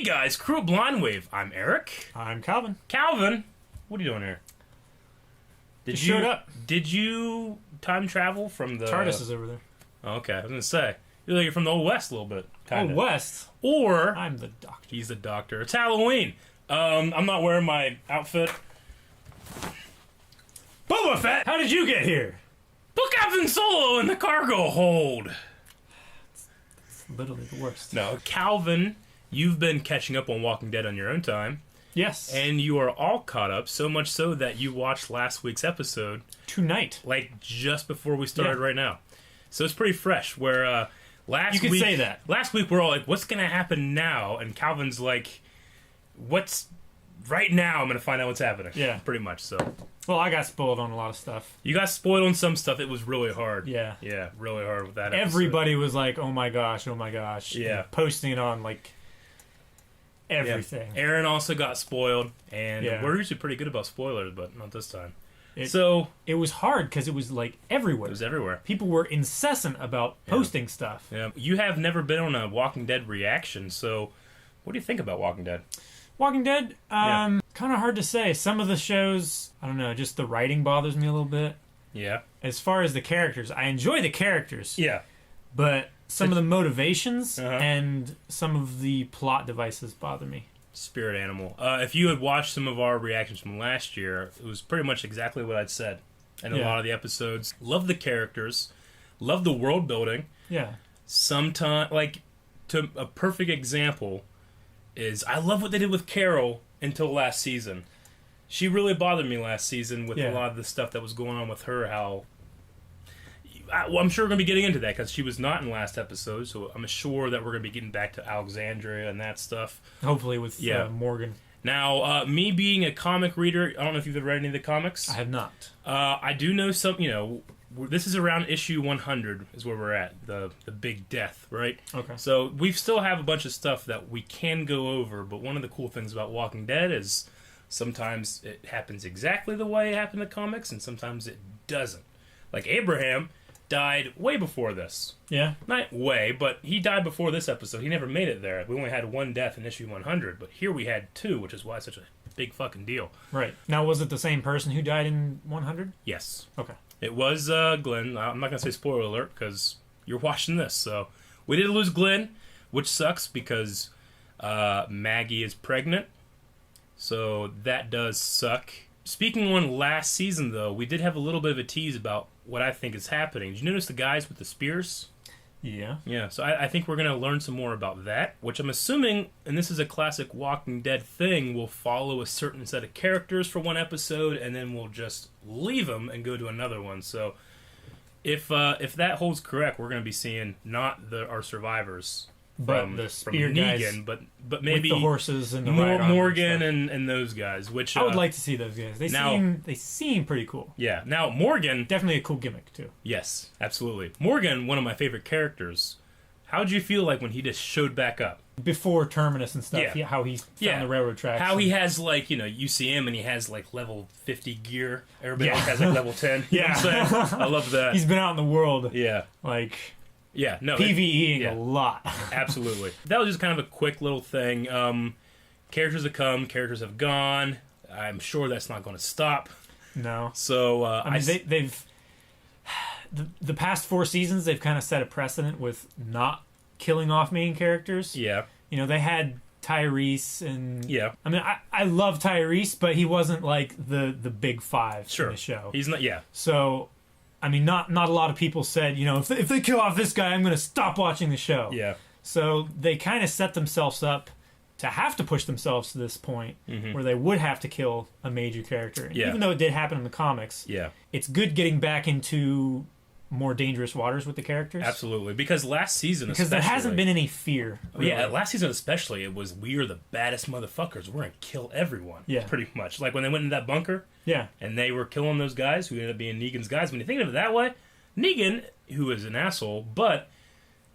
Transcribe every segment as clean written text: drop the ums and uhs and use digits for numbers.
Hey guys, Crew of Blind Wave. I'm Eric. I'm Calvin. Calvin, what are you doing here? Just showed up. Did you time travel from the... TARDIS is over there. Oh, okay, I was going to say. You're from the Old West a little bit. Kinda. Old West? Or... I'm the doctor. He's the doctor. It's Halloween. I'm not wearing my outfit. Boba Fett! How did you get here? Put Captain Solo in the cargo hold. It's literally the worst. No, Calvin, you've been catching up on Walking Dead on your own time. Yes. And you are all caught up, so much so that you watched last week's episode. Tonight. Like, just before we started right now. So it's pretty fresh, where last week... You could say that. Last week, we're all like, what's going to happen now? And Calvin's like, what's... Right now, I'm going to find out what's happening. Yeah. Pretty much, so... Well, I got spoiled on a lot of stuff. You got spoiled on some stuff. It was really hard. Yeah. Yeah, really hard with that episode. Everybody was like, oh my gosh. Yeah. And posting it on, like, everything. Yeah. Aaron also got spoiled, and Yeah. we're usually pretty good about spoilers, but not this time. It was hard because it was, like, everywhere. It was everywhere. People were incessant about posting stuff. Yeah. You have never been on a Walking Dead reaction, so what do you think about Walking Dead? Walking Dead, kind of hard to say. Some of the shows, I don't know, just the writing bothers me a little bit. Yeah. As far as the characters, I enjoy the characters. Yeah. But some of the motivations Uh-huh. and some of the plot devices bother me. Spirit animal. If you had watched some of our reactions from last year, it was pretty much exactly what I'd said in a lot of the episodes. Love the characters. Love the world building. Yeah. Sometimes, like, to a perfect example is I love what they did with Carol until last season. She really bothered me last season with a lot of the stuff that was going on with her. I'm sure we're going to be getting into that because she was not in last episode, so I'm sure that we're going to be getting back to Alexandria and that stuff. Hopefully with Morgan. Now, me being a comic reader, I don't know if you've ever read any of the comics. I have not. I do know some, this is around issue 100 is where we're at, the big death, right? Okay. So we still have a bunch of stuff that we can go over, but one of the cool things about Walking Dead is sometimes it happens exactly the way it happened in the comics, and sometimes it doesn't. Like Abraham died way before this. Yeah? Not way, but he died before this episode. He never made it there. We only had one death in issue 100, but here we had two, which is why it's such a big fucking deal. Right. Now, was it the same person who died in 100? Yes. Okay. It was Glenn. I'm not going to say spoiler alert because you're watching this. So we did lose Glenn, which sucks because Maggie is pregnant. So that does suck. Speaking on last season, though, we did have a little bit of a tease about what I think is happening. Did you notice the guys with the spears? Yeah. Yeah, so I think we're going to learn some more about that, which I'm assuming, and this is a classic Walking Dead thing, we'll follow a certain set of characters for one episode, and then we'll just leave them and go to another one. So if that holds correct, we're going to be seeing not our survivors But the spear from guys Negan, but maybe with the horses and the Morgan and those guys. Which I would like to see those guys. They seem pretty cool. Yeah. Now Morgan, definitely a cool gimmick too. Yes, absolutely. Morgan, one of my favorite characters. How'd you feel like when he just showed back up before Terminus and stuff? Yeah. How he found the railroad tracks. How he has you see him and he has like level 50 gear. Everybody else has like level 10. You know what I'm saying? I love that. He's been out in the world. Yeah. Like. Yeah, no. PvEing a lot. Absolutely. That was just kind of a quick little thing. Characters have come, characters have gone. I'm sure that's not going to stop. No. So, I mean, they've... The past 4 seasons, they've kind of set a precedent with not killing off main characters. Yeah. They had Tyrese and... Yeah. I mean, I love Tyrese, but he wasn't like the big five in the show. He's not, So... I mean, not a lot of people said, if they kill off this guy, I'm going to stop watching the show. Yeah. So they kind of set themselves up to have to push themselves to this point where they would have to kill a major character. And even though it did happen in the comics, it's good getting back into more dangerous waters with the characters. Absolutely. Because last season because there hasn't been any fear. Really. Yeah, last season especially, it was we are the baddest motherfuckers. We're going to kill everyone. Yeah. Pretty much. Like when they went in that bunker. Yeah. And they were killing those guys who ended up being Negan's guys. When you think of it that way, Negan, who is an asshole, but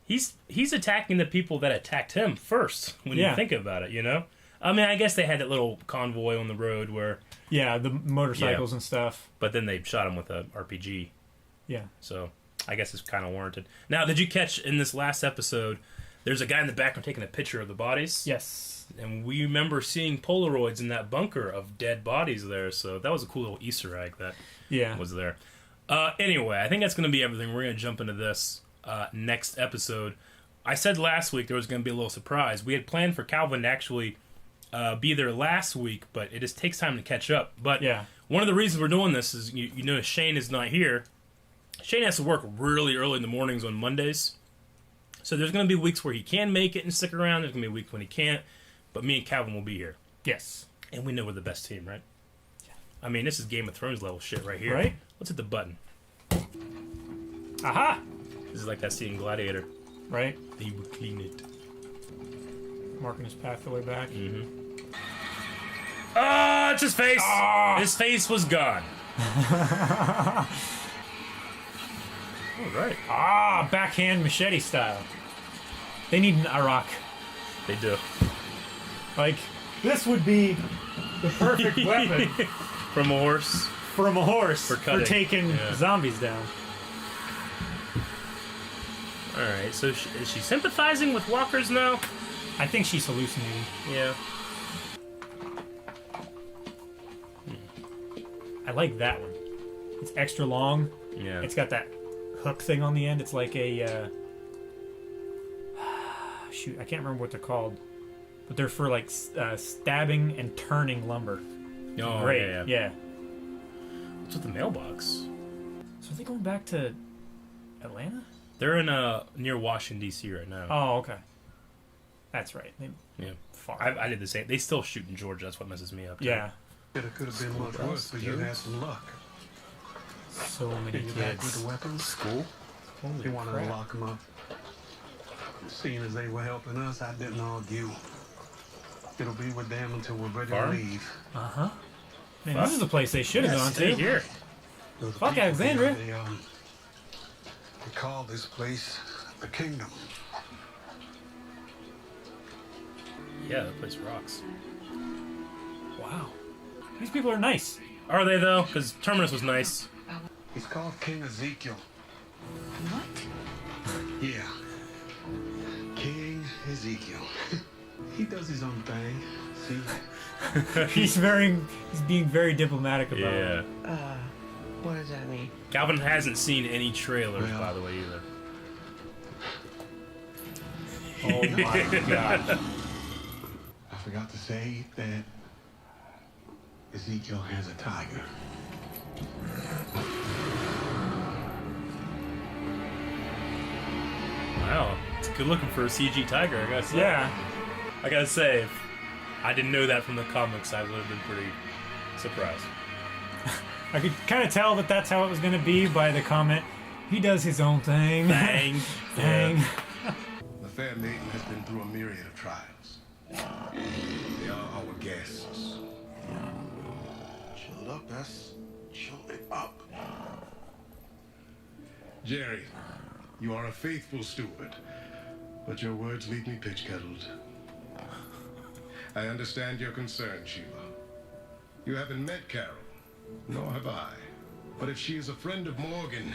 he's attacking the people that attacked him first when you think about it, I mean, I guess they had that little convoy on the road where... Yeah, the motorcycles and stuff. But then they shot him with an RPG. Yeah. So I guess it's kind of warranted. Now, did you catch in this last episode There's a guy in the background taking a picture of the bodies. Yes. And we remember seeing Polaroids in that bunker of dead bodies there, so that was a cool little Easter egg that was there. Anyway, I think that's going to be everything. We're going to jump into this next episode. I said last week there was going to be a little surprise. We had planned for Calvin to actually be there last week, but it just takes time to catch up. But one of the reasons we're doing this is, you notice Shane is not here. Shane has to work really early in the mornings on Mondays. So there's going to be weeks where he can make it and stick around. There's going to be weeks when he can't. But me and Calvin will be here. Yes. And we know we're the best team, right? Yeah. I mean, this is Game of Thrones level shit right here. Right? Let's hit the button. Aha! This is like that scene in Gladiator. Right? They will clean it. Marking his path the way back. Mm-hmm. Ah, it's his face! Oh! His face was gone. All right. Ah, backhand machete style. They need an Arak. They do. Like, this would be the perfect weapon. From a horse. From a horse. For taking zombies down. Alright, so is she sympathizing with walkers now? I think she's hallucinating. Yeah. I like that one. It's extra long. Yeah. It's got that hook thing on the end. It's like a... shoot, I can't remember what they're called. But they're for, like, stabbing and turning lumber. Oh, great. Yeah. What's with the mailbox? So are they going back to Atlanta? They're in near Washington, D.C. right now. Oh, okay. That's right. Far. I did the same. They still shoot in Georgia. That's what messes me up. Yeah. It could have been much worse, but you had some luck. So many kids. Back with the weapons? School? Holy you wanted to lock them up. Seeing as they were helping us, I didn't argue. It'll be with them until we're ready to leave. Uh-huh. Man, this is the place they should have gone to. Here. Fuck Alexandria. They call this place the Kingdom. Yeah, that place rocks. Wow. These people are nice. Are they, though? Because Terminus was nice. He's called King Ezekiel. What? Yeah. King Ezekiel. He does his own thing. See? He's being very diplomatic about it. What does that mean? Calvin hasn't seen any trailers, by the way, either. Oh my god. I forgot to say that Ezekiel has a tiger. Wow. It's good looking for a CG tiger, I gotta say. Yeah. I gotta say, if I didn't know that from the comics, I would have been pretty surprised. I could kind of tell that that's how it was going to be by the comment, he does his own thing. Bang. Bang. The fair maiden has been through a myriad of trials. They are our guests. Chill up, us. Chill it up. Jerry, you are a faithful steward, but your words leave me pitch-kettled. I understand your concern, Sheila. You haven't met Carol, nor have I. But if she is a friend of Morgan,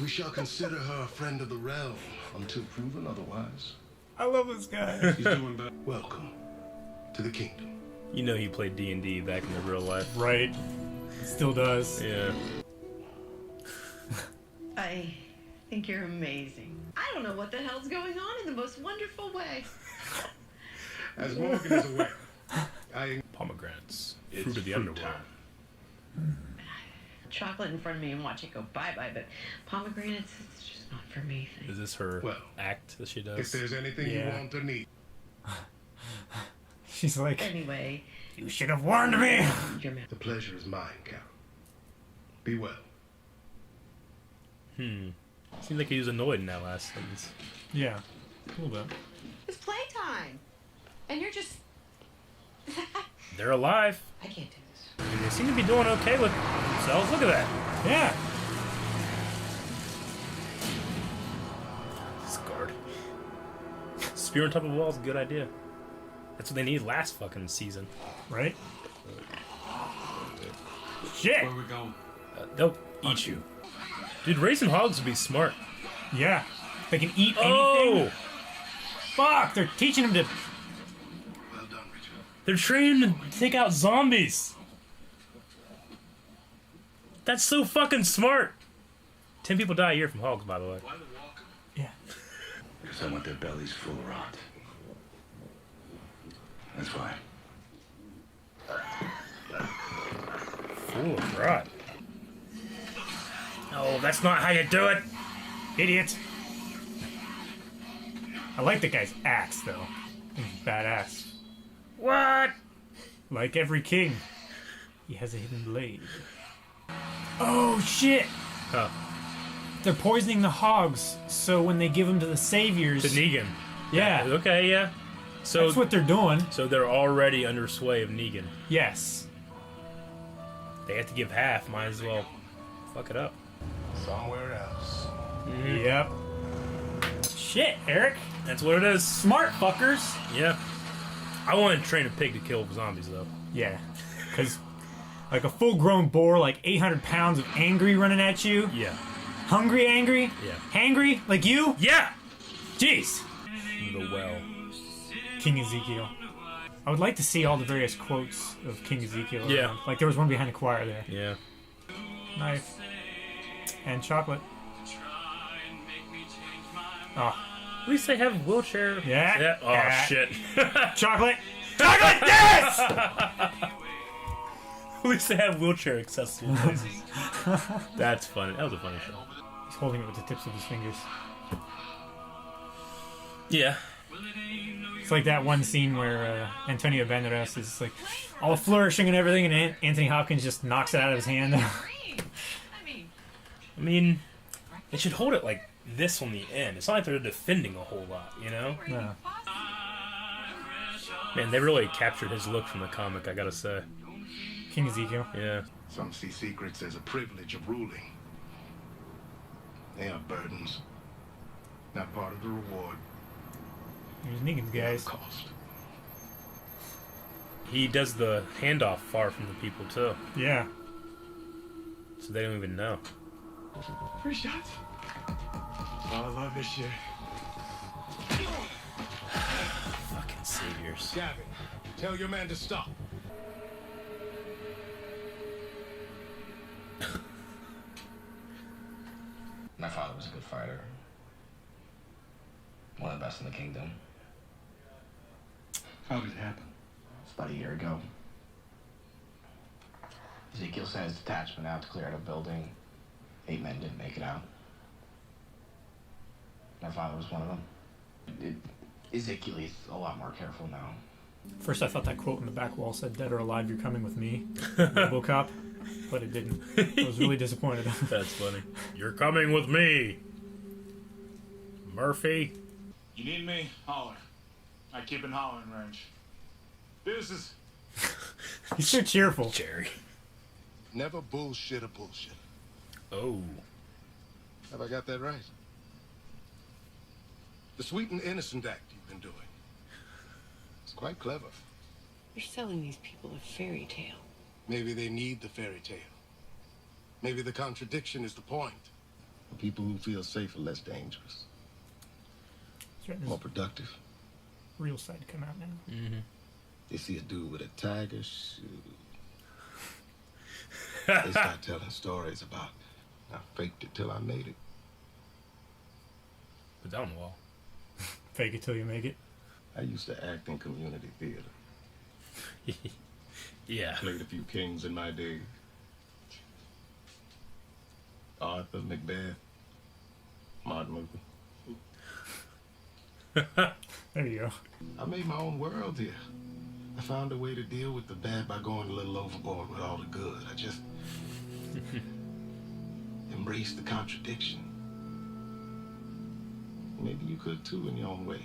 we shall consider her a friend of the realm until proven otherwise. I love this guy. He's doing better. Welcome to the kingdom. You know he played D&D back in the real life. Right. Still does. Yeah. I think you're amazing. I don't know what the hell's going on in the most wonderful way. As Morgan is aware, Pomegranates. Fruit of the underworld. Chocolate in front of me and watch it go bye-bye, but pomegranates, it's just not for me. Is this her act that she does? If there's anything you want or need. She's like, anyway, you should have warned me. The pleasure is mine, Carol. Be well. Seems like he was annoyed in that last sentence. Yeah, a little bit. it's playtime, and you're just... They're alive. I can't do this. And they seem to be doing okay with themselves. Look at that. Yeah. Scarred. Spear on top of a wall is a good idea. That's what they need last fucking season. Right? Shit! Where we going? They'll eat you. Dude, racing hogs would be smart. Yeah. They can eat anything. Oh! Fuck! They're teaching him to. Well done, Richard. They're training to take out zombies. That's so fucking smart. 10 people die a year from hogs, by the way. Why the walker? Yeah. Because I want their bellies full of rot. That's why. Full of rot. Oh, that's not how you do it. Idiot. I like the guy's axe, though. He's badass. What? Like every king, he has a hidden blade. Oh, shit! Oh, They're poisoning the hogs, so when they give them to the saviors... to Negan. Yeah, Okay, yeah. So, that's what they're doing. so they're already under sway of Negan. Yes. They have to give half. Might as well fuck it up. Somewhere else. Yep. Shit, Eric. That's what it is. Smart fuckers. Yeah. I want to train a pig to kill zombies, though. Yeah. Because, like a full-grown boar, like 800 pounds of angry running at you. Yeah. Hungry angry? Yeah. Hangry? Like you? Yeah! Jeez. The well. King Ezekiel. I would like to see all the various quotes of King Ezekiel. Yeah. around. Like there was one behind the choir there. Yeah. Knife. And chocolate. Oh. At least they have wheelchair. Yeah. Oh, Yeah. shit. Chocolate! Chocolate! Yes! At least they have wheelchair accessible places. That's funny. That was a funny show. He's holding it with the tips of his fingers. Yeah. It's like that one scene where Antonio Banderas is like all flourishing and everything, and Anthony Hopkins just knocks it out of his hand. I mean, they should hold it like this on the end. It's not like they're defending a whole lot, you know? No. Man, they really captured his look from the comic, I gotta say. King Ezekiel. Yeah. Some see secrets as a privilege of ruling. They are burdens, not part of the reward. Here's Negan's guys. Cost. He does the handoff far from the people, too. Yeah. So they don't even know. Free shots. Oh, I love this shit. Fucking saviors. Gavin, tell your man to stop. My father was a good fighter. One of the best in the kingdom. How did it happen? It's about a year ago. Ezekiel sent his detachment out to clear out a building. 8 men didn't make it out. My father was one of them. Ezekiel is a lot more careful now. First, I thought that quote in the back wall said, "Dead or alive, you're coming with me." RoboCop. But it didn't. I was really disappointed. That's funny. You're coming with me, Murphy. You need me? Holler. I keep in hollering range. Deuces. He's so cheerful. Jerry. Never bullshit a bullshit. Oh. Have I got that right? The Sweet and Innocent Act you've been doing. It's quite clever. You're selling these people a fairy tale. Maybe they need the fairy tale. Maybe the contradiction is the point. The people who feel safe are less dangerous, His more productive. real side come out now. Mm-hmm. They see a dude with a tiger shoe. They start telling stories about, I faked it till I made it. Put that on the wall. Fake it till you make it. I used to act in community theater. Yeah. Played a few kings in my day. Arthur, Macbeth, Martin Luther. There you go. I made my own world here. I found a way to deal with the bad by going a little overboard with all the good. I just embraced the contradiction. Maybe you could too in your own way.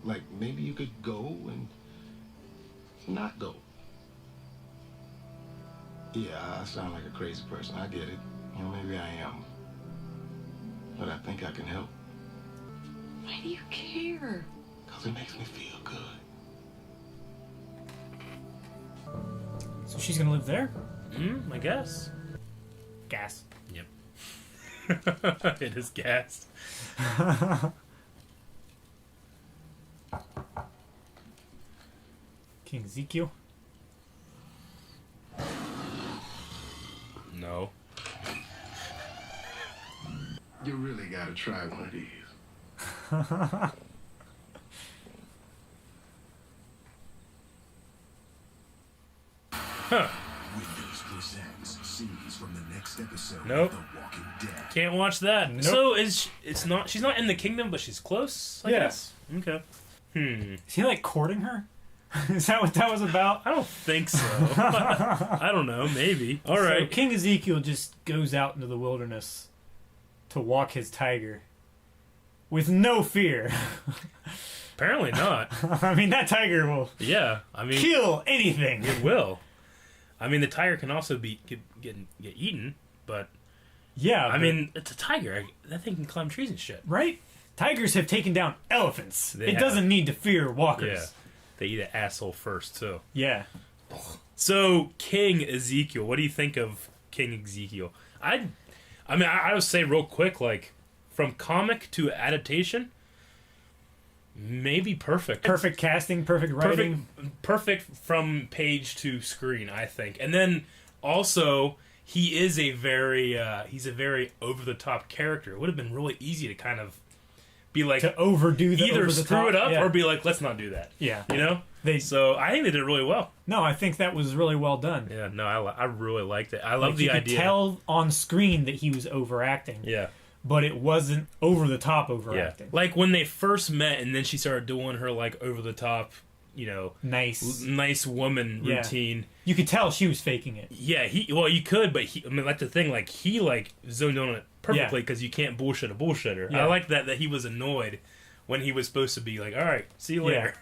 Like maybe you could go and not go. Yeah, I sound like a crazy person. I get it. You know, maybe I am. But I think I can help. Why do you care? Because it makes me feel good. So she's gonna live there? I guess. Gas. Yep. It is gas. King Ezekiel? No. You really gotta try one of these. Huh. Windows presents scenes from the next episode Nope. of The Walking Dead. Can't watch that. Nope. So it's not. She's not in the kingdom, but she's close. I guess. Okay. Is he like courting her? Is that what that was about? I don't think so. I don't know. Maybe. All right. So King Ezekiel just goes out into the wilderness to walk his tiger with no fear. Apparently not. I mean, that tiger will Yeah. I mean, kill anything. it will. I mean, the tiger can also get eaten, but Yeah, I mean, it's a tiger. That thing can climb trees and shit. right? Tigers have taken down elephants. They It have. doesn't need to fear walkers. Yeah. They eat an asshole first too. Yeah. So King Ezekiel, what do you think of King Ezekiel? I would say real quick, like from comic to adaptation, maybe perfect. Perfect casting, perfect writing. Perfect from page to screen, I think. And then also he is a very over the top character. It would have been really easy to kind of be like To overdo the either over the screw top. it up Yeah. or be like, let's not do that. Yeah. You know? They- So I think they did it really well. No, I think that was really well done. Yeah, no, I really liked it. I love Like, the you could idea. tell on screen that he was overacting. Yeah. But it wasn't over the top Yeah. overacting. Like when they first met and then she started doing her like over the top, Nice. nice woman Yeah. routine. You could tell she was faking it. Yeah, you could, but that's the thing, like he like zoned on it perfectly because you can't bullshit a bullshitter. Yeah. I like that he was annoyed when he was supposed to be like, all right, see you later.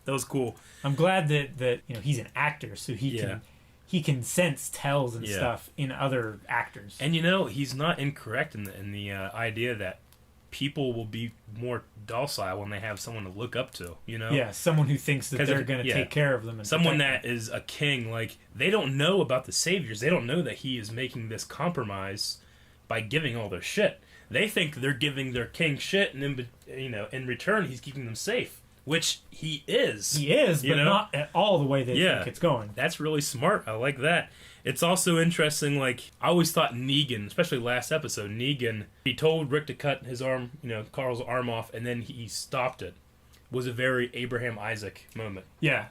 That was cool. I'm glad that he's an actor, so Yeah. he can sense tells and Yeah. stuff in other actors. And he's not incorrect in the idea that people will be more docile when they have someone to look up to. Yeah, someone who thinks that 'Cause they're if- going to yeah. take care of them. And Someone protect that is a king, like they don't know about the saviors. They don't know that he is making this compromise by giving all their shit. They think they're giving their king shit, and in return he's keeping them safe, which he is. them. He is, but not at all the way they think it's going. That's really smart. I like that. It's also interesting, like, I always thought Negan, especially last episode, he told Rick to cut his arm, Carl's arm off, and then he stopped it. Was a very Abraham Isaac moment. Yeah.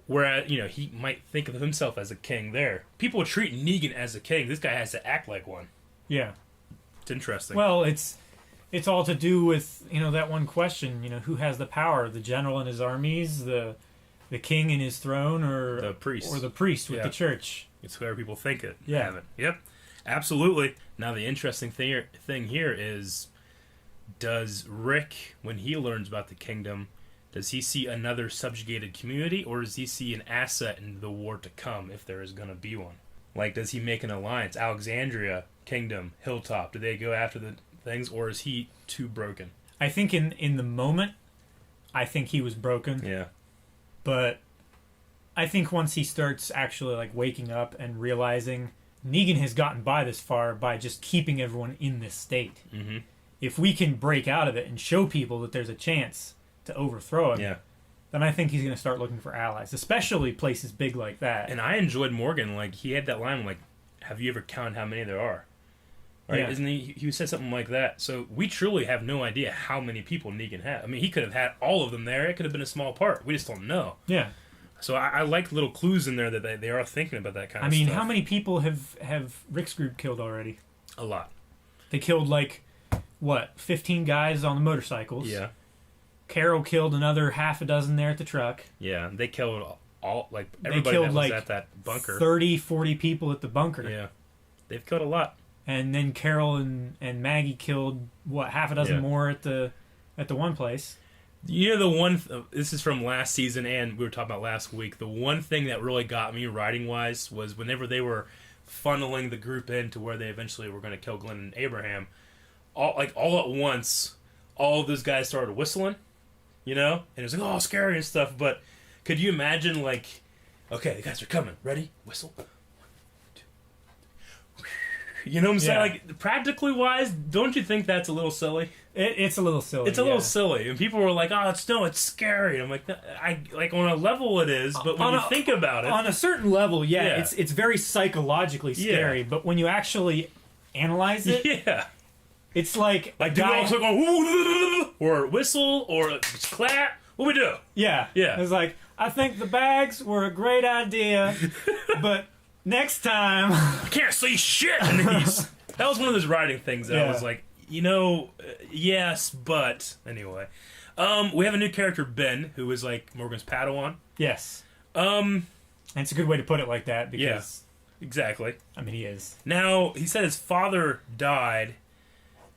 Whereas, he might think of himself as a king there. People treat Negan as a king. This guy has to act like one. Yeah. It's interesting. Well, it's all to do with that one question. Who has the power? The general and his armies, the king and his throne, or The priest. or the priest with Yeah. the church. It's whoever people think it. Yeah. have it. Yep. Absolutely. Now, the interesting thing here is, does Rick, when he learns about the kingdom, does he see another subjugated community, or does he see an asset in the war to come, if there is going to be one? Like, does he make an alliance? Alexandria, Kingdom, Hilltop, do they go after the things, or is he too broken? I think in the moment, I think he was broken. Yeah. But I think once he starts actually like waking up and realizing Negan has gotten by this far by just keeping everyone in this state. Mm-hmm. If we can break out of it and show people that there's a chance to overthrow him, Yeah. then I think he's going to start looking for allies, especially places big like that. And I enjoyed Morgan. Like, he had that line, like, have you ever counted how many there are? Right? Yeah. Isn't he said something like that. So we truly have no idea how many people Negan had. I mean, he could have had all of them there. It could have been a small part. We just don't know. Yeah. So I like little clues in there that they are thinking about that kind of I mean, stuff. how many people have Rick's group killed already? A lot. They killed, 15 guys on the motorcycles. Yeah. Carol killed another half a dozen there at the truck. Yeah. They killed everybody They killed, that was at that bunker. 30, 40 people at the bunker. Yeah. They've killed a lot. And then Carol and Maggie killed, half a dozen Yeah. more at the one place. The one... this is from last season, and we were talking about last week. The one thing that really got me writing-wise was whenever they were funneling the group in to where they eventually were going to kill Glenn and Abraham, all at once, all of those guys started whistling, and it was like, oh, scary and stuff. But could you imagine, okay, the guys are coming. Ready? Whistle. 1, 2, 3. You know what I'm saying? Yeah. Like, practically wise, don't you think that's a little silly? It's a little silly. It's a little silly, and people were like, "Oh, it's scary." And I'm like, on a level it is, but when you think about it, on a certain level, Yeah. it's very psychologically scary. Yeah. But when you actually analyze it, yeah, it's like a like do we guy. also go or whistle or clap? What we do? Yeah, Yeah. It's like, I think the bags were a great idea, but next time, I can't see shit. And that was one of those writing things that I Yeah. was like, yes, but anyway. We have a new character, Ben, who is like Morgan's Padawan. yes, Um, and it's a good way to put it like that because exactly. I mean he is. Now he said his father died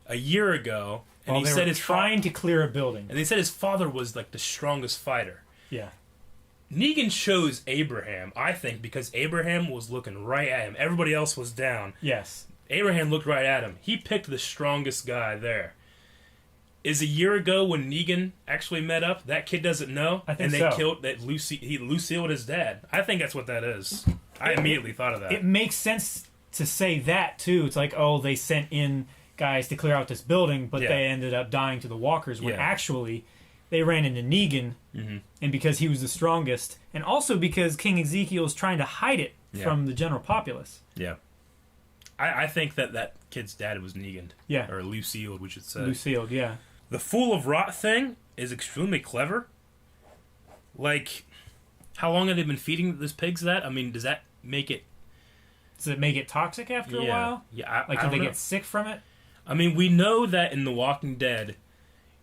a year ago, and Well, he they said were his trying to clear a building. and they said his father was like the strongest fighter. Yeah, Negan chose Abraham, I think, because Abraham was looking right at him. Everybody else was down. yes, Abraham looked right at him. He picked the strongest guy there. Is a year ago when Negan actually met up, that kid doesn't know, I think and they so. killed that Lucille his dad. I think that's what that is. I immediately thought of that. it makes sense to say that too. It's like, oh, they sent in guys to clear out this building, but Yeah. they ended up dying to the walkers. When Yeah. actually they ran into Negan, Mm-hmm. and because he was the strongest, and also because King Ezekiel is trying to hide it Yeah. from the general populace. Yeah. I think that kid's dad was Negan. Yeah. Or Lucille, we should say. Lucille, yeah. The Fool of Rot thing is extremely clever. Like, how long have they been feeding these pigs that? I mean, does that make it... Does it make it toxic after a while? Yeah, Like, I do they don't know. get sick from it? I mean, we know that in The Walking Dead,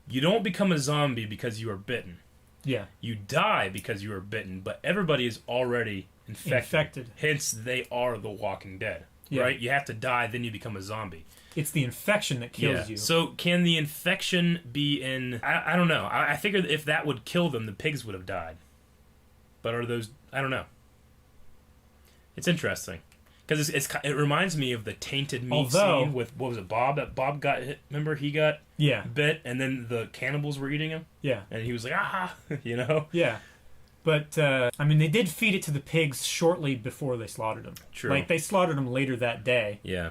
you don't become a zombie because you are bitten. Yeah. You die because you are bitten, but everybody is already infected. Hence, they are The Walking Dead. Yeah. Right? You have to die, then you become a zombie. It's the infection that kills you. So can the infection be in... I don't know. I figured if that would kill them, the pigs would have died. But are those... I don't know. It's interesting. Because it reminds me of the tainted meat scene with, what was it, Bob? That Bob got hit. Remember, he got bit, and then the cannibals were eating him? Yeah. And he was like, ah! You know? Yeah. But, I mean, they did feed it to the pigs shortly before they slaughtered them. True. Like, they slaughtered them later that day. Yeah.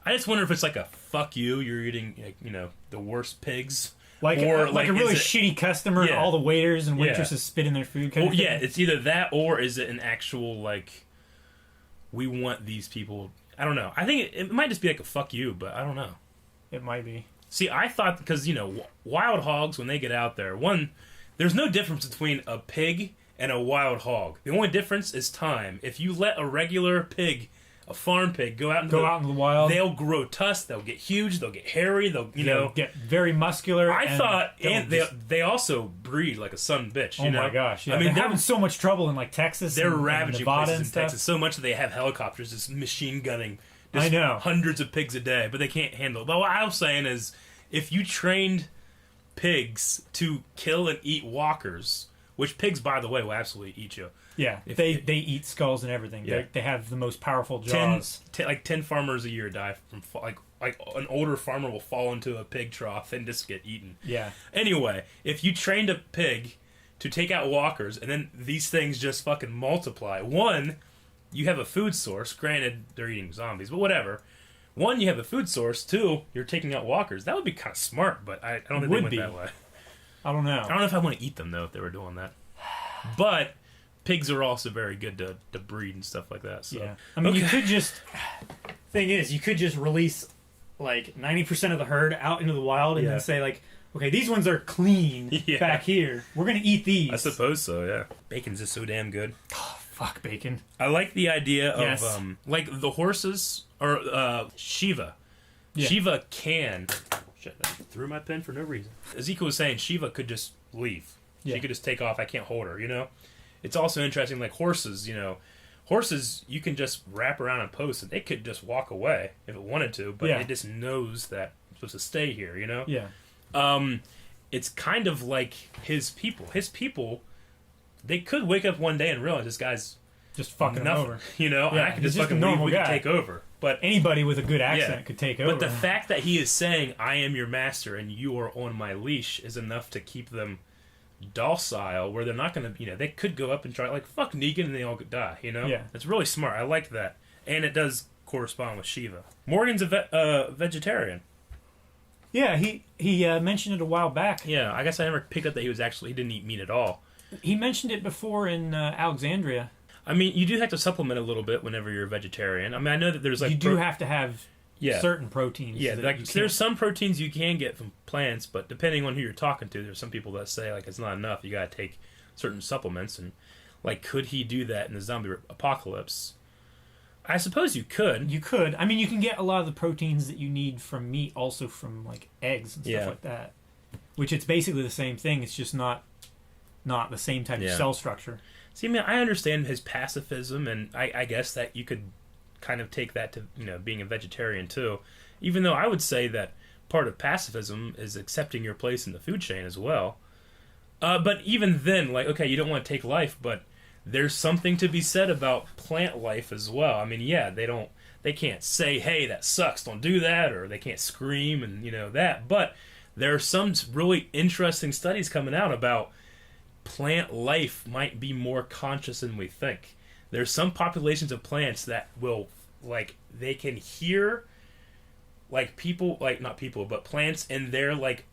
I just wonder if it's like a fuck you, you're eating, like, the worst pigs. Like, or like a really shitty customer, and all the waiters and waitresses spit in their food. Kind of thing. Yeah, it's either that or is it an actual, like, we want these people... I don't know. I think it might just be like a fuck you, but I don't know. It might be. See, I thought, because, wild hogs, when they get out there, there's no difference between a pig and a wild hog. The only difference is time. If you let a regular pig, a farm pig, go out into the wild, they'll grow tusks, they'll get huge, they'll get hairy, they'll get very muscular. I thought, and they also breed like a son of a bitch. Oh my gosh! Yeah. I mean, they're having so much trouble in like Texas. They're and ravaging Nevada places and in stuff. Texas so much that they have helicopters just machine gunning. I know, hundreds of pigs a day, but they can't handle it. But what I'm saying is, if you trained pigs to kill and eat walkers, which pigs, by the way, will absolutely eat you. Yeah, they eat skulls and everything. Yeah. They have the most powerful jaws. 10 farmers a year die from like an older farmer will fall into a pig trough and just get eaten. Yeah. Anyway, if you trained a pig to take out walkers and then these things just fucking multiply, one, you have a food source. Granted, they're eating zombies, but whatever. One, you have a food source. Two, you're taking out walkers. That would be kind of smart, but I don't think they went that way. I don't know. I don't know if I want to eat them, though, if they were doing that. But pigs are also very good to breed and stuff like that. So. Yeah. I mean, you could just... Thing is, you could just release, like, 90% of the herd out into the wild and then say, like, okay, these ones are clean back here. We're going to eat these. I suppose so, yeah. Bacon's just so damn good. Oh, fuck bacon. I like the idea of, like, the horses, or Shiva. Yeah. Shiva can... Shit, I threw my pen for no reason. Ezekiel was saying Shiva could just leave. She could just take off. I can't hold her, It's also interesting, like horses, Horses, you can just wrap around a post and it could just walk away if it wanted to, but it just knows that it's supposed to stay here, Yeah. It's kind of like his people. His people, they could wake up one day and realize this guy's just fucking over. And I could just fucking leave, we could take over. But anybody with a good accent could take over. But the fact that he is saying, I am your master and you are on my leash is enough to keep them docile, where they're not going to, they could go up and try, like, fuck Negan and they all could die, Yeah. It's really smart. I like that. And it does correspond with Shiva. Morgan's a vegetarian. Yeah, he mentioned it a while back. Yeah, I guess I never picked up that he didn't eat meat at all. He mentioned it before in Alexandria. I mean, you do have to supplement a little bit whenever you're a vegetarian. I mean, I know that there's like... You do have to have certain proteins. Yeah, there's some proteins you can get from plants, but depending on who you're talking to, there's some people that say, like, it's not enough. You gotta take certain supplements. And, like, could he do that in the zombie apocalypse? I suppose you could. You could. I mean, you can get a lot of the proteins that you need from meat also from, like, eggs and stuff like that. Which it's basically the same thing. It's just not the same type of cell structure. See, I mean, I understand his pacifism, and I guess that you could kind of take that to, being a vegetarian too. Even though I would say that part of pacifism is accepting your place in the food chain as well. But even then, like, okay, you don't want to take life, but there's something to be said about plant life as well. I mean, yeah, they can't say, hey, that sucks, don't do that, or they can't scream and, that. But there are some really interesting studies coming out about plant life might be more conscious than we think. There's some populations of plants that will, like, they can hear, like, people, like, not people, but plants in their, like,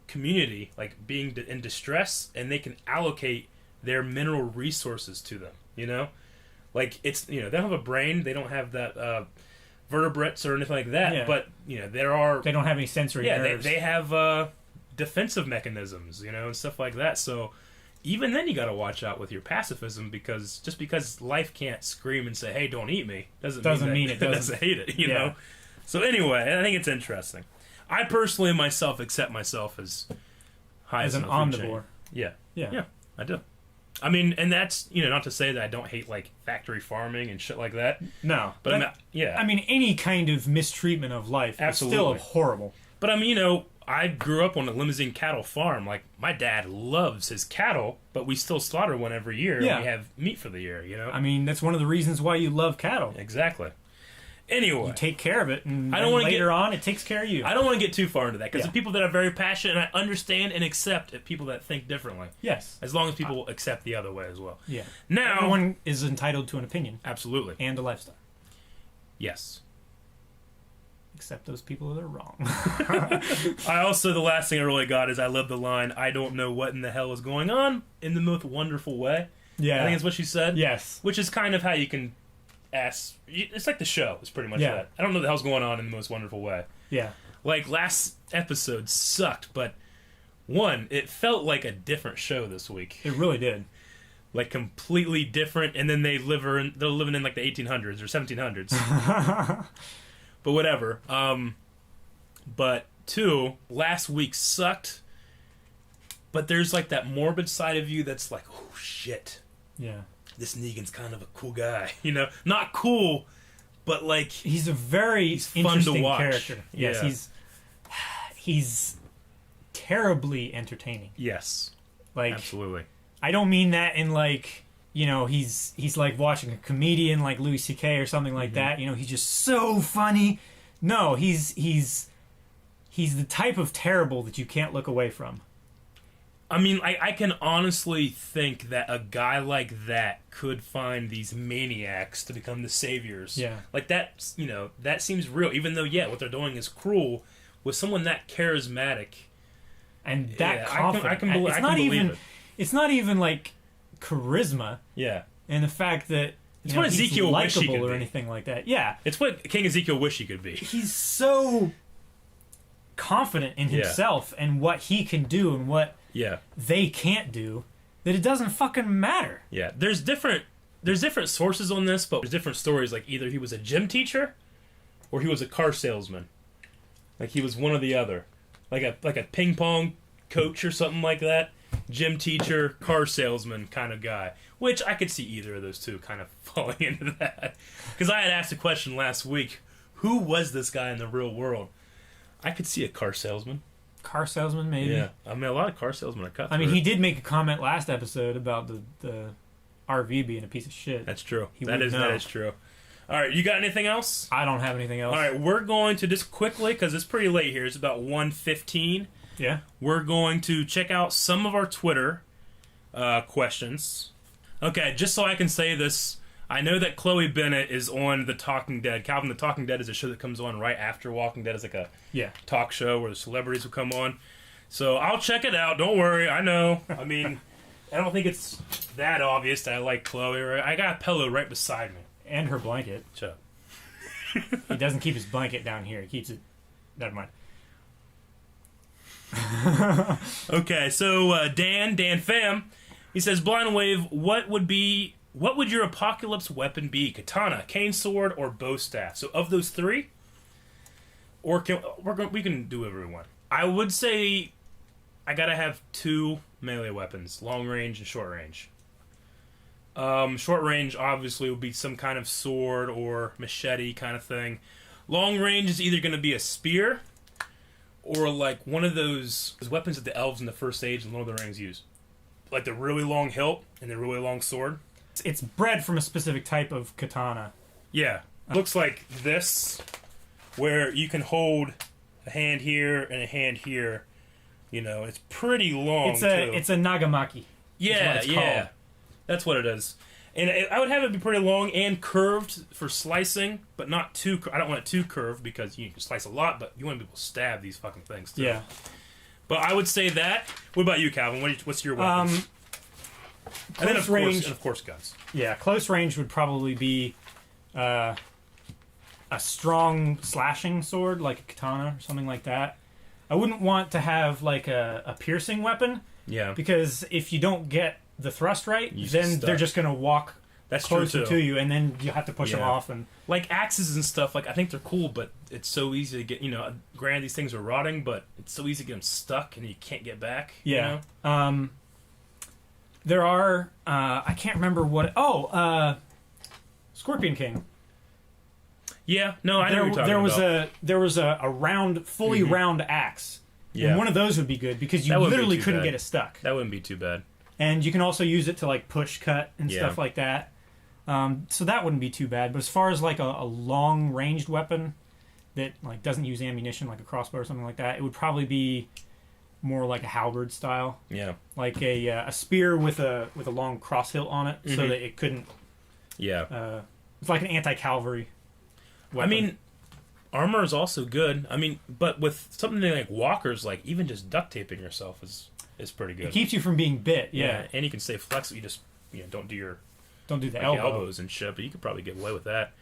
community, like, being in distress, and they can allocate their mineral resources to them, Like, it's, they don't have a brain, they don't have that, vertebrates or anything like that, but, there are... They don't have any sensory nerves. They have, defensive mechanisms, and stuff like that, so... Even then, you got to watch out with your pacifism, because just because life can't scream and say, "Hey, don't eat me," doesn't mean it doesn't hate it. You know. So anyway, I think it's interesting. I personally myself accept myself as high as an omnivore. Yeah, I do. I mean, and that's not to say that I don't hate like factory farming and shit like that. No, but I mean, any kind of mistreatment of life is still horrible. But I mean, I grew up on a Limousine cattle farm. Like, my dad loves his cattle, but we still slaughter one every year, and we have meat for the year, I mean, that's one of the reasons why you love cattle. Exactly. Anyway. You take care of it, and later on, it takes care of you. I don't want to get too far into that, because the people that are very passionate, and I understand and accept people that think differently. Yes. As long as people accept the other way as well. Yeah. Now... Everyone is entitled to an opinion. Absolutely. And a lifestyle. Yes. Except those people that are wrong. I also, the last thing I really got is I love the line, "I don't know what in the hell is going on," in the most wonderful way. Yeah. I think that's what she said. Yes. Which is kind of how you can ask. It's like the show. It's pretty much that. I don't know what the hell's going on in the most wonderful way. Yeah. Like, last episode sucked, but one, it felt like a different show this week. It really did. Like, completely different, and then they're living in like the 1800s or 1700s. But whatever. But two, last week sucked. But there's like that morbid side of you that's like, oh shit. Yeah. This Negan's kind of a cool guy. Not cool, but like he's a very interesting character. Yes, he's terribly entertaining. Yes. Like, absolutely. I don't mean that in like, he's like watching a comedian like Louis C.K. or something like that. He's just so funny. No, he's the type of terrible that you can't look away from. I mean, I can honestly think that a guy like that could find these maniacs to become the saviors. Yeah. Like, that, that seems real. Even though, what they're doing is cruel, with someone that charismatic. And that confident. I can believe it. It's not even, like, charisma. Yeah. And the fact that it's what Ezekiel wish he could or be. anything like that. Yeah. It's what King Ezekiel wish he could be. He's so confident in himself and what he can do and what they can't do that it doesn't fucking matter. Yeah. There's different sources on this, but there's different stories. Like, either he was a gym teacher or he was a car salesman. Like, he was one or the other. Like a ping pong coach or something like that. Gym teacher, car salesman kind of guy. Which I could see either of those two kind of falling into that. Because I had asked a question last week. Who was this guy in the real world? I could see a car salesman. Car salesman, maybe? Yeah. I mean, a lot of car salesmen are cut. I mean, he did make a comment last episode about the RV being a piece of shit. That's true. That is true. All right, you got anything else? I don't have anything else. All right, we're going to just quickly, because it's pretty late here. It's about 1:15. Yeah. We're going to check out some of our Twitter questions. Okay, just so I can say this, I know that Chloe Bennett is on The Talking Dead. Calvin, The Talking Dead is a show that comes on right after Walking Dead. It's like a talk show where the celebrities will come on. So I'll check it out. Don't worry. I know. I mean, I don't think it's that obvious that I like Chloe. Right? I got a pillow right beside me. And her blanket. Shut up. He doesn't keep his blanket down here. He keeps it... Never mind. Okay, so Dan Pham, he says, Blind Wave, what would your apocalypse weapon be? Katana, cane sword, or bow staff? So of those three, or we can do whatever we want. I would say I gotta have 2 melee weapons, long range and short range. Short range obviously would be some kind of sword or machete kind of thing. Long range is either gonna be a spear or like one of those weapons that the elves in the First Age and Lord of the Rings use. Like the really long hilt and the really long sword. It's bred from a specific type of katana. Yeah. Looks like this, where you can hold a hand here and a hand here. You know, it's pretty long, It's a nagamaki. Yeah, called. That's what it is. And I would have it be pretty long and curved for slicing, but not too... I don't want it too curved because you can slice a lot, but you want to be able to stab these fucking things, too. Yeah. But I would say that. What about you, Calvin? What's your weapon? And then, of course, guns. Yeah, close range would probably be a strong slashing sword, like a katana or something like that. I wouldn't want to have, like, a piercing weapon. Yeah. Because if you don't get the thrust right, then they're just going to walk closer to you, and then you have to push them off. And like axes and stuff, like I think they're cool, but it's so easy to get. You know, granted these things are rotting, but it's so easy to get them stuck, and you can't get back. Yeah. You know? There are I can't remember what. Scorpion King. Yeah. No, I know what you're talking about. There was a round, fully round axe. Yeah. And one of those would be good because you literally couldn't get it stuck. That wouldn't be too bad. And you can also use it to like push cut and stuff like that. So that wouldn't be too bad. But as far as like a long ranged weapon that like doesn't use ammunition, like a crossbow or something like that, it would probably be more like a halberd style. Yeah. Like a spear with a long cross hilt on it, so that it couldn't. Yeah. It's like an anti-cavalry weapon. I mean, armor is also good. I mean, but with something like walkers, like even just duct taping yourself is pretty good. It keeps you from being bit. Yeah. And you can stay flexible. You just don't do the elbows and shit, but you could probably get away with that.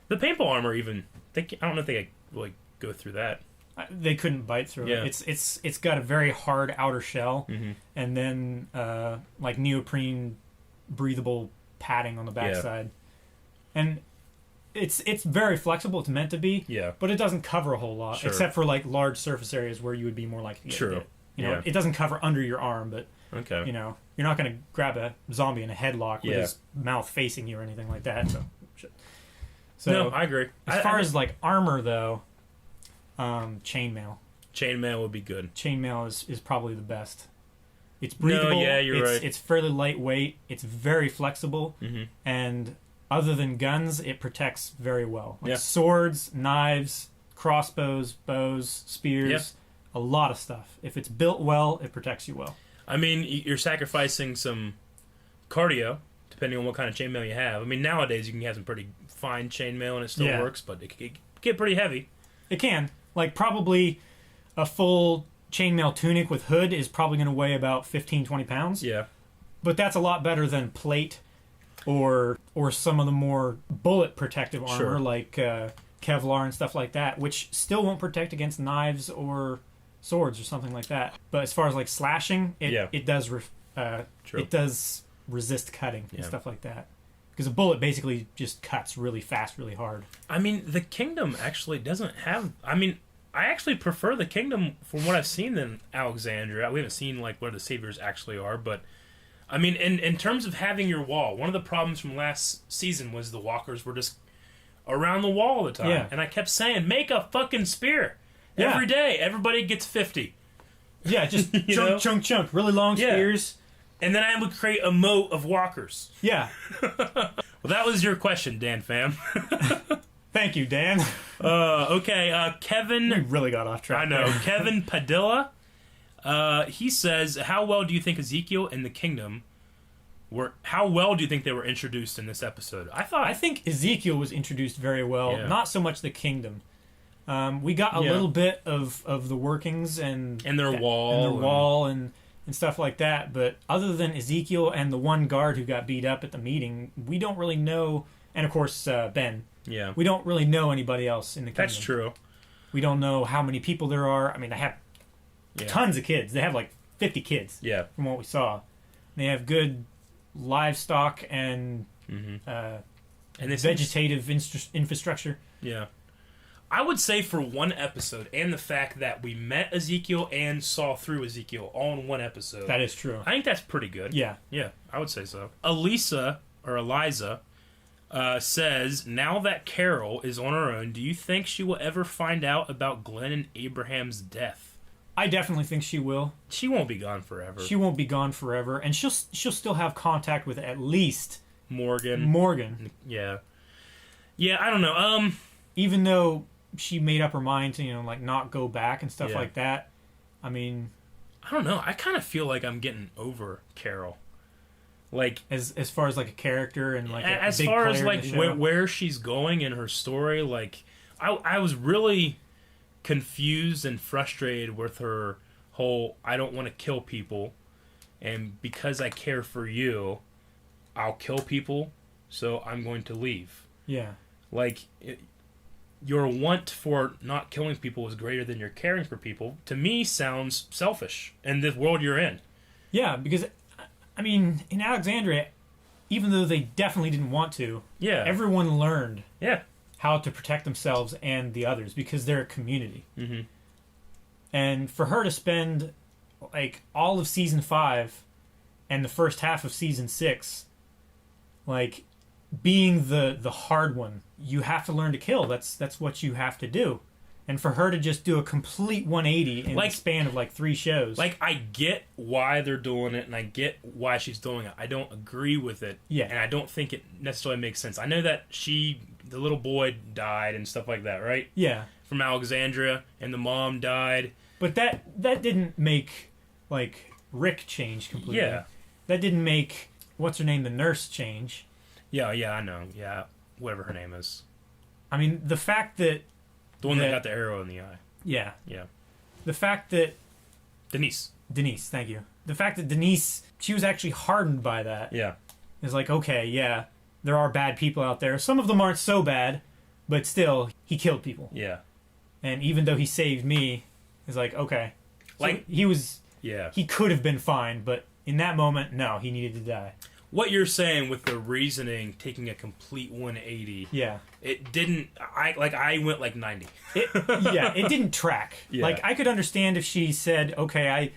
The paintball armor, even I don't know if they could like go through that. They couldn't bite through it. It's got a very hard outer shell, and then like neoprene breathable padding on the backside, and it's very flexible. It's meant to be, but it doesn't cover a whole lot, except for like large surface areas where you would be more likely to get hit. You know, it doesn't cover under your arm, but you know, you're not going to grab a zombie in a headlock with his mouth facing you or anything like that. So no, I agree. As far as like armor though, chainmail. Chainmail would be good. Chainmail is probably the best. It's breathable. No, you're right. It's fairly lightweight. It's very flexible, and other than guns, it protects very well. Like swords, knives, crossbows, bows, spears. A lot of stuff. If it's built well, it protects you well. I mean, you're sacrificing some cardio, depending on what kind of chainmail you have. I mean, nowadays you can have some pretty fine chainmail and it still works, but it can get pretty heavy. It can. Like, probably a full chainmail tunic with hood is probably going to weigh about 15, 20 pounds. Yeah. But that's a lot better than plate or some of the more bullet protective armor, like Kevlar and stuff like that, which still won't protect against knives or swords or something like that. But as far as like slashing, it does it does resist cutting and stuff like that, because a bullet basically just cuts really fast, really hard. I mean, the Kingdom actually doesn't have. I mean, I actually prefer the Kingdom from what I've seen than Alexandria. We haven't seen like where the saviors actually are, but I mean, in terms of having your wall, one of the problems from last season was the walkers were just around the wall all the time, and I kept saying, make a fucking spear. Every day, everybody gets 50. Yeah, just chunk, really long spears. And then I would create a moat of walkers. Yeah. Well, that was your question, Dan Pham. Thank you, Dan. Okay, Kevin... We really got off track. I know. Kevin Padilla, he says, how well do you think Ezekiel and the Kingdom How well do you think they were introduced in this episode? I think Ezekiel was introduced very well. Yeah. Not so much the kingdom. We got a little bit of the workings and their wall and stuff like that. But other than Ezekiel and the one guard who got beat up at the meeting, we don't really know. And of course, Ben. Yeah. We don't really know anybody else in the kingdom. That's true. We don't know how many people there are. I mean, they have tons of kids. They have like 50 kids. Yeah. From what we saw, they have good livestock and vegetative infrastructure. Yeah. I would say for one episode, and the fact that we met Ezekiel and saw through Ezekiel all in one episode. That is true. I think that's pretty good. Yeah. Yeah, I would say so. Eliza says, now that Carol is on her own, do you think she will ever find out about Glenn and Abraham's death? I definitely think she will. She won't be gone forever. She won't be gone forever, and she'll still have contact with at least Morgan. Yeah. Yeah, I don't know. Even though she made up her mind to, like not go back and stuff like that. I mean, I don't know. I kind of feel like I'm getting over Carol. Like as far as like a character and like as big far as like where she's going in her story, like I was really confused and frustrated with her whole I don't want to kill people, and because I care for you, I'll kill people, so I'm going to leave. Yeah. Like your want for not killing people is greater than your caring for people. To me, sounds selfish in this world you're in. Yeah, because I mean, in Alexandria, even though they definitely didn't want to, everyone learned how to protect themselves and the others because they're a community. Mm-hmm. And for her to spend like all of season 5 and the first half of season 6, like being the hard one, you have to learn to kill. That's what you have to do. And for her to just do a complete 180 in the span of like 3 shows. Like, I get why they're doing it, and I get why she's doing it. I don't agree with it. Yeah. And I don't think it necessarily makes sense. I know that the little boy died and stuff like that, right? Yeah. From Alexandria, and the mom died. But that didn't make, like, Rick change completely. Yeah. That didn't make, what's her name, the nurse change. Yeah, I know. Yeah, whatever her name is. I mean, the fact that... The one that got the arrow in the eye. Yeah. Yeah. The fact that... Denise, thank you. The fact that Denise, she was actually hardened by that. Yeah. Is like, okay, yeah, there are bad people out there. Some of them aren't so bad, but still, he killed people. Yeah. And even though he saved me, it's like, okay. So like, he was... Yeah. He could have been fine, but in that moment, no, he needed to die. What you're saying with the reasoning taking a complete 180. Yeah. It didn't... I went like 90. It didn't track. Yeah. Like, I could understand if she said, okay,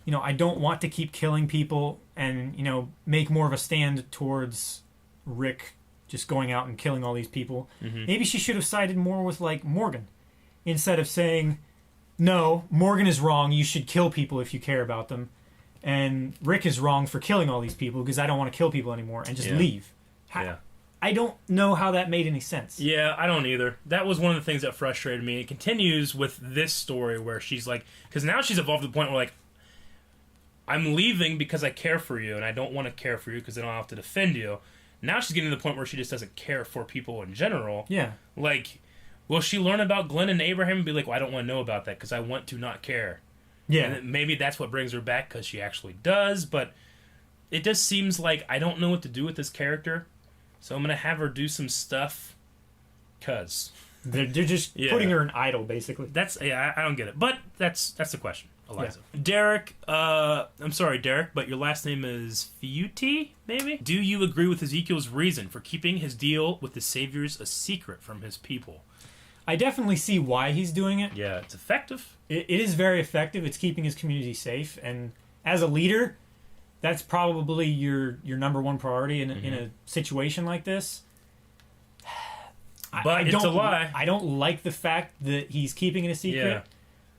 I don't want to keep killing people and, make more of a stand towards Rick just going out and killing all these people. Mm-hmm. Maybe she should have sided more with, like, Morgan. Instead of saying, no, Morgan is wrong, you should kill people if you care about them. And Rick is wrong for killing all these people because I don't want to kill people anymore and just leave. I don't know how that made any sense. Yeah, I don't either. That was one of the things that frustrated me. It continues with this story where she's like... Because now she's evolved to the point where, like, I'm leaving because I care for you and I don't want to care for you because then I'll have to defend you. Now she's getting to the point where she just doesn't care for people in general. Yeah. Like, will she learn about Glenn and Abraham and be like, well, I don't want to know about that because I want to not care? Yeah. And maybe that's what brings her back because she actually does, but it just seems like I don't know what to do with this character, so I'm going to have her do some stuff because... They're just putting her in idle, basically. I don't get it. But that's the question, Eliza. Yeah. Derek, I'm sorry, Derek, but your last name is Fiuti, maybe? Do you agree with Ezekiel's reason for keeping his deal with the Saviors a secret from his people? I definitely see why he's doing it. Yeah, it's effective. It is very effective. It's keeping his community safe. And as a leader, that's probably your number one priority in a situation like this. But it's a lie. I don't like the fact that he's keeping it a secret.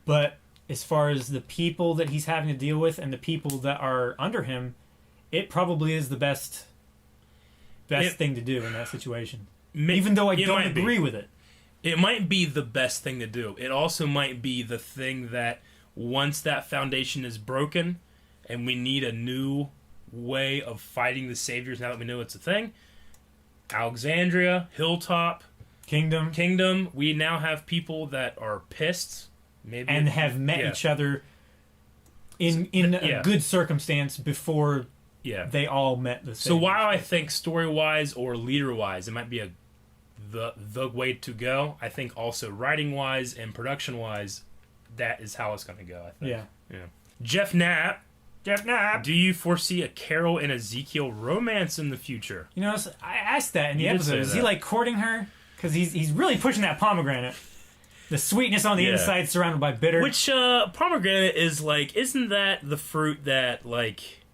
But as far as the people that he's having to deal with and the people that are under him, it probably is the best thing to do in that situation. Even though I don't agree with it. It might be the best thing to do. It also might be the thing that once that foundation is broken and we need a new way of fighting the Saviors now that we know it's a thing. Alexandria, Hilltop, Kingdom. We now have people that are pissed, maybe, and have met each other in a good circumstance before they all met the Saviors. So while I think story-wise or leader-wise, it might be the way to go, I think also writing-wise and production-wise, that is how it's going to go, I think. Yeah. Jeff Knapp, do you foresee a Carol and Ezekiel romance in the future? You know, I asked that in the episode. Is he like courting her? Because he's really pushing that pomegranate. The sweetness on the inside surrounded by bitter. Which pomegranate is like, isn't that the fruit that like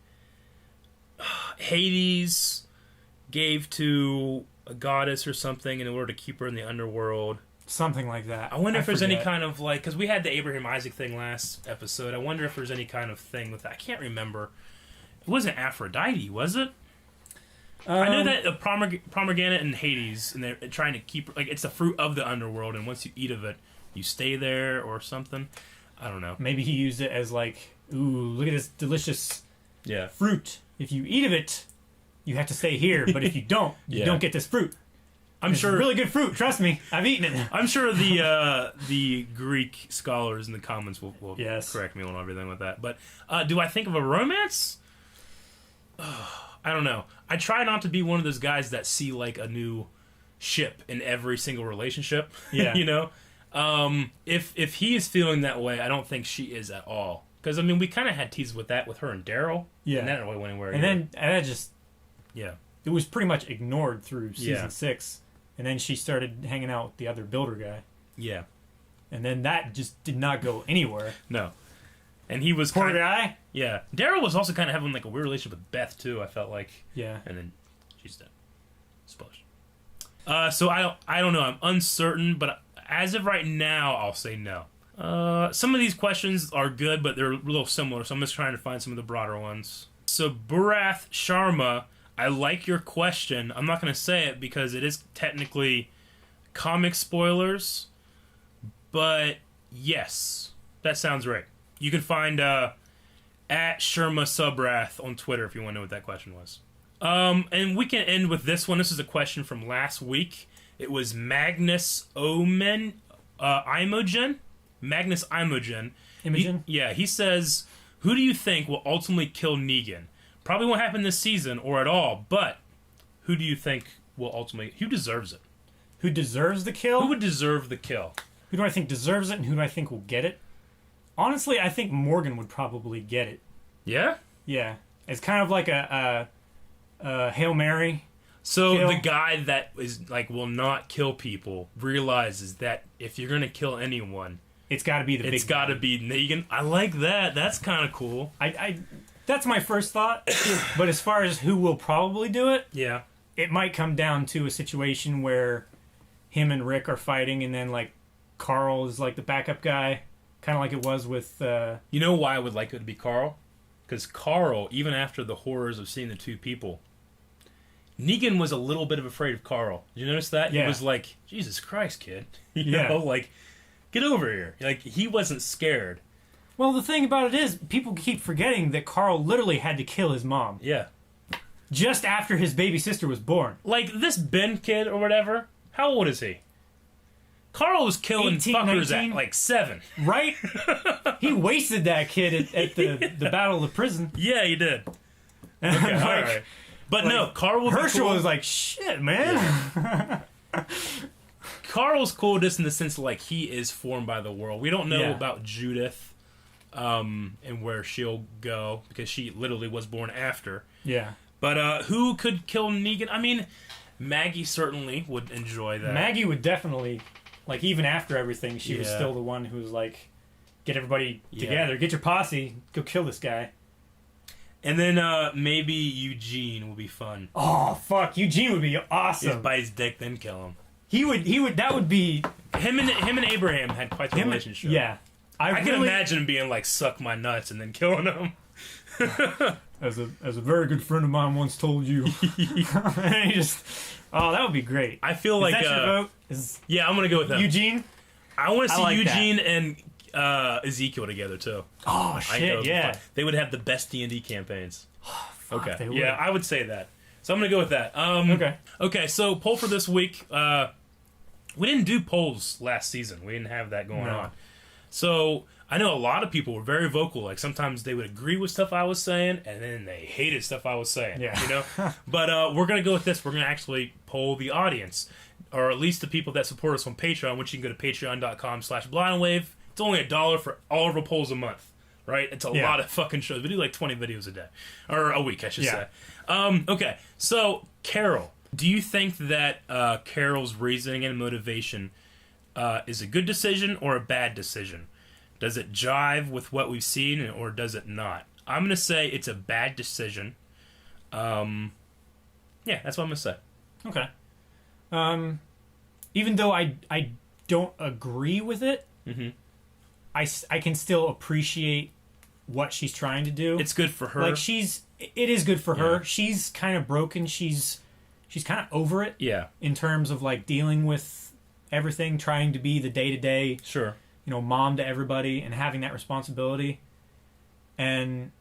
Hades gave to a goddess or something in order to keep her in the underworld? Something like that. I wonder if there's any kind of like, because we had the Abraham Isaac thing last episode. I wonder if there's any kind of thing with that. I can't remember. It wasn't Aphrodite, was it? I know that a pomegranate in Hades, and they're trying to keep like it's the fruit of the underworld, and once you eat of it, you stay there or something. I don't know. Maybe he used it as like, ooh, look at this delicious fruit. If you eat of it, you have to stay here, but if you don't, you don't get this fruit. I'm sure really good fruit. Trust me, I've eaten it. I'm sure the Greek scholars in the comments will correct me on everything with that. But do I think of a romance? I don't know. I try not to be one of those guys that see like a new ship in every single relationship. Yeah, you know. If he is feeling that way, I don't think she is at all. Because I mean, we kind of had teases with that with her and Daryl. Yeah, and that didn't really went anywhere. And that just it was pretty much ignored through season 6. And then she started hanging out with the other builder guy. Yeah. And then that just did not go anywhere. No. And he was poor guy. Yeah. Daryl was also kind of having like a weird relationship with Beth too, I felt like. Yeah. And then she's dead. Spoilers. So I don't know. I'm uncertain, but as of right now, I'll say no. Some of these questions are good, but they're a little similar, so I'm just trying to find some of the broader ones. So Bharath Sharma, I like your question. I'm not going to say it because it is technically comic spoilers, but yes, that sounds right. You can find at Sharma Subrath on Twitter if you want to know what that question was. And we can end with this one. This is a question from last week. It was Magnus Imogen. Magnus Imogen. He says, who do you think will ultimately kill Negan? Probably won't happen this season or at all, but who do you think will ultimately... Who deserves it? Who deserves the kill? Who would deserve the kill? Who do I think deserves it and who do I think will get it? Honestly, I think Morgan would probably get it. Yeah? Yeah. It's kind of like a Hail Mary. So kill. The guy that is like will not kill people realizes that if you're going to kill anyone... It's got to be It's got to be Negan. I like that. That's kind of cool. That's my first thought. But as far as who will probably do it, it might come down to a situation where him and Rick are fighting, and then like Carl is like the backup guy, kind of like it was with. You know why I would like it to be Carl? Because Carl, even after the horrors of seeing the two people, Negan was a little bit of afraid of Carl. Did you notice that? Yeah. He was like, "Jesus Christ, kid!" You know, like, get over here. Like, he wasn't scared. Well, the thing about it is, people keep forgetting that Carl literally had to kill his mom. Yeah. Just after his baby sister was born. Like, this Ben kid or whatever, how old is he? Carl was killing 18, fuckers 19? at, like, 7. Right? He wasted that kid at the Battle of the Prison. Yeah, he did. Okay, all right. But like, no, Carl will Herschel be cool. was like, shit, man. Yeah. Carl's cool just in the sense of, like, he is formed by the world. We don't know about Judith. And where she'll go because she literally was born after. Yeah. But who could kill Negan? I mean, Maggie certainly would enjoy that. Maggie would definitely, like, even after everything, she was still the one who was like, get everybody together, get your posse, go kill this guy. And then maybe Eugene would be fun. Oh fuck, Eugene would be awesome. He'd bite his dick, then kill him. He would. That would be him and Abraham had quite the relationship. Yeah. I can imagine him being like, suck my nuts and then killing him. as a very good friend of mine once told you. And he just, that would be great. I feel like that your vote? Yeah, I'm gonna go with him. Eugene? I want to see Eugene and Ezekiel together too. Oh shit, yeah. They would have the best D&D campaigns. Okay. They would. Yeah, I would say that. So I'm going to go with that. Okay. Okay, so poll for this week. We didn't do polls last season. We didn't have that going on. So I know a lot of people were very vocal. Like sometimes they would agree with stuff I was saying, and then they hated stuff I was saying. Yeah. You know? But we're going to go with this. We're going to actually poll the audience, or at least the people that support us on Patreon, which you can go to patreon.com/blindwave. It's only $1 for all of our polls a month. Right? It's a lot of fucking shows. We do like 20 videos a day. Or a week, I should say. Okay, so Carol. Do you think that Carol's reasoning and motivation is a good decision or a bad decision? Does it jive with what we've seen, or does it not? I'm going to say it's a bad decision. Yeah, that's what I'm going to say. Okay. Even though I don't agree with it, I can still appreciate what she's trying to do. It's good for her. Like it is good for her. She's kind of broken. She's kind of over it. Yeah. In terms of like dealing with everything, trying to be the day-to-day, sure, mom to everybody and having that responsibility. And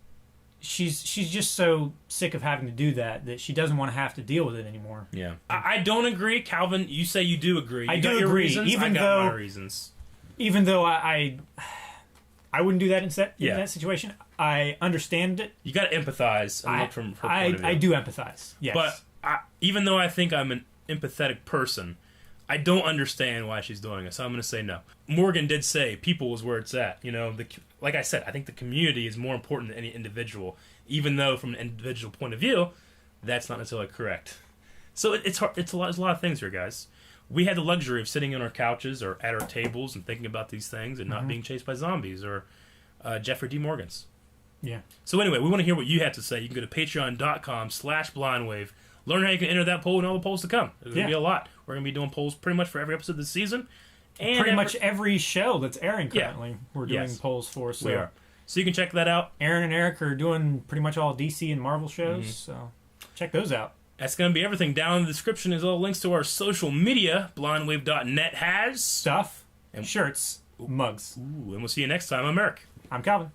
she's just so sick of having to do that she doesn't want to have to deal with it anymore. Yeah. I don't agree, Calvin. You say you do agree. I do agree. Reasons. Even I got though my reasons. Even though I wouldn't do that in that situation. I understand it. You got to empathize and look from her point of view. I do empathize. Yes. But even though I think I'm an empathetic person, I don't understand why she's doing it. So I'm going to say no. Morgan did say people is where it's at. Like I said, I think the community is more important than any individual. Even though from an individual point of view, that's not necessarily correct. So it's hard. There's a lot of things here, guys. We had the luxury of sitting on our couches or at our tables and thinking about these things and not being chased by zombies or Jeffrey D. Morgans. Yeah. So anyway, we want to hear what you have to say. You can go to patreon.com/blindwave. Learn how you can enter that poll and all the polls to come. There's going to be a lot. We're going to be doing polls pretty much for every episode this season. And pretty much every show that's airing currently, we're doing polls for. So we are. So you can check that out. Aaron and Eric are doing pretty much all DC and Marvel shows, so check those out. That's going to be everything. Down in the description is all links to our social media. Blindwave.net has stuff, and shirts, mugs. Ooh, and we'll see you next time. I'm Eric. I'm Calvin.